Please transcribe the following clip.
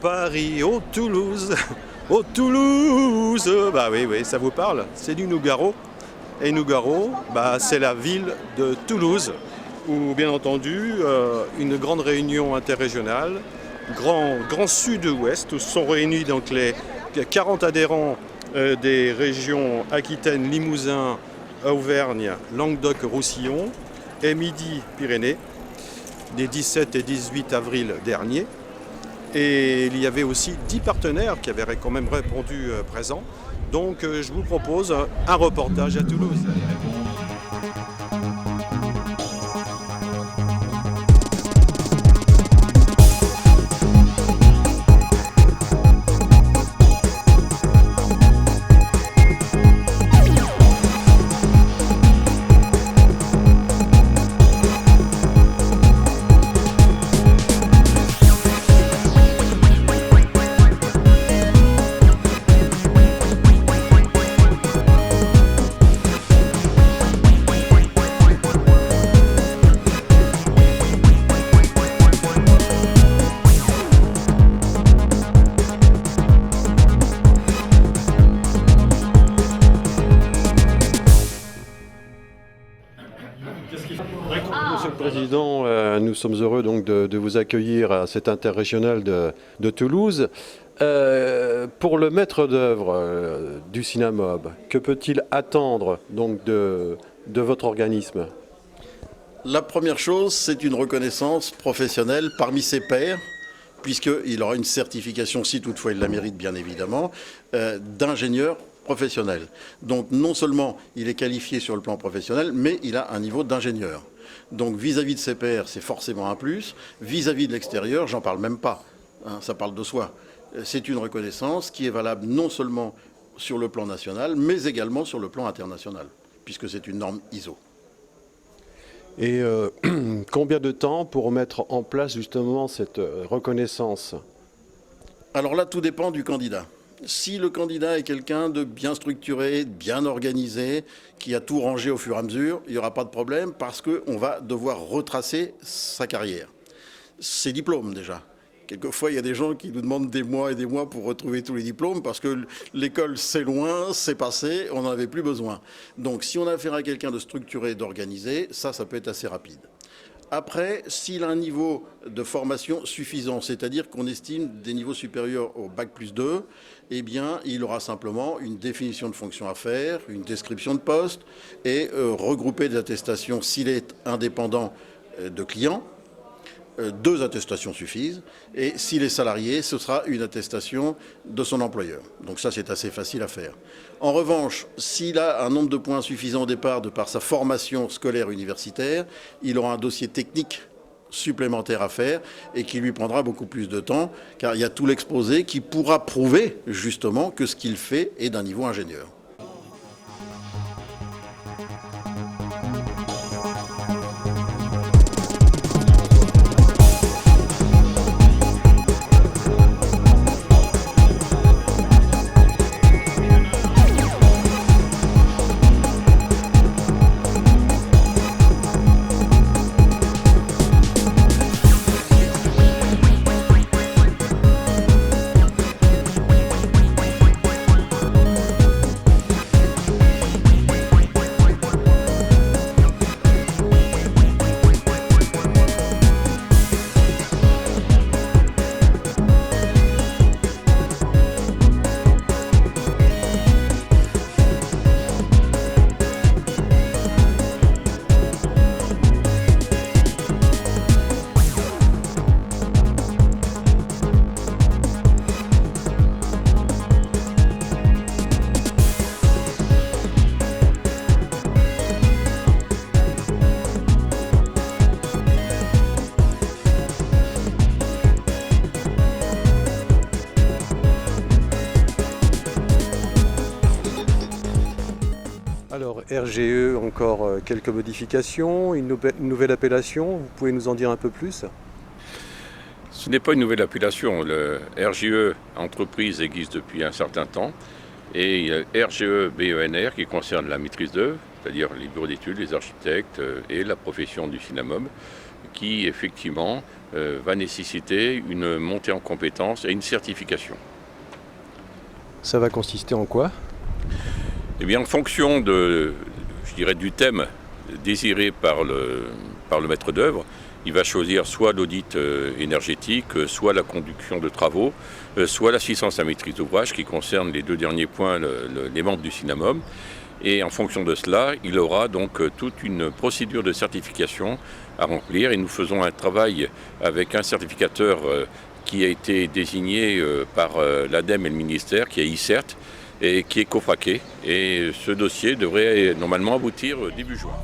Paris, oh Toulouse, oh Toulouse. Bah oui, oui, ça vous parle. C'est du Nougaro. Et Nougaro, bah, c'est la ville de Toulouse, où bien entendu une grande réunion interrégionale, grand sud-ouest, où sont réunis donc les 40 adhérents des régions Aquitaine, Limousin, Auvergne, Languedoc-Roussillon et Midi-Pyrénées, des 17 et 18 avril dernier. Et il y avait aussi 10 partenaires qui avaient quand même répondu présents. Donc je vous propose un reportage à Toulouse. Monsieur le Président, nous sommes heureux donc de vous accueillir à cette interrégionale de Toulouse. Pour le maître d'œuvre du Cinamob, que peut-il attendre donc de votre organisme? La première chose, c'est une reconnaissance professionnelle parmi ses pairs, puisqu'il aura une certification, si toutefois il la mérite bien évidemment, d'ingénieur professionnel. Donc non seulement il est qualifié sur le plan professionnel, mais il a un niveau d'ingénieur. Donc vis-à-vis de ses pairs, c'est forcément un plus. Vis-à-vis de l'extérieur, j'en parle même pas. Hein, ça parle de soi. C'est une reconnaissance qui est valable non seulement sur le plan national, mais également sur le plan international, puisque c'est une norme ISO. Et combien de temps pour mettre en place justement cette reconnaissance? Alors là, tout dépend du candidat. Si le candidat est quelqu'un de bien structuré, bien organisé, qui a tout rangé au fur et à mesure, il n'y aura pas de problème parce qu'on va devoir retracer sa carrière. Ses diplômes déjà. Quelquefois, il y a des gens qui nous demandent des mois et des mois pour retrouver tous les diplômes parce que l'école, c'est loin, c'est passé, on n'en avait plus besoin. Donc, si on a affaire à quelqu'un de structuré, d'organisé, ça peut être assez rapide. Après, s'il a un niveau de formation suffisant, c'est-à-dire qu'on estime des niveaux supérieurs au Bac+2, eh bien, il aura simplement une définition de fonction à faire, une description de poste et regrouper des attestations s'il est indépendant de clients. 2 attestations suffisent. Et s'il est salarié, ce sera une attestation de son employeur. Donc ça, c'est assez facile à faire. En revanche, s'il a un nombre de points suffisant au départ de par sa formation scolaire universitaire, il aura un dossier technique supplémentaire à faire et qui lui prendra beaucoup plus de temps, car il y a tout l'exposé qui pourra prouver justement que ce qu'il fait est d'un niveau ingénieur. Alors RGE, encore quelques modifications, une nouvelle appellation, vous pouvez nous en dire un peu plus? Ce n'est pas une nouvelle appellation. Le RGE entreprise existe depuis un certain temps et il y a RGE BENR qui concerne la maîtrise d'œuvre c'est-à-dire les bureaux d'études, les architectes et la profession du CINAMOM, qui effectivement va nécessiter une montée en compétences et une certification. Ça va consister en quoi? Eh bien, en fonction du thème désiré par le maître d'œuvre, il va choisir soit l'audit énergétique, soit la conduction de travaux, soit l'assistance à maîtrise d'ouvrage qui concerne les deux derniers points, les membres du CINAMOM. Et en fonction de cela, il aura donc toute une procédure de certification à remplir. Et nous faisons un travail avec un certificateur qui a été désigné par l'ADEME et le ministère, qui est ICERT, et qui est cofraqué. Et ce dossier devrait normalement aboutir début juin.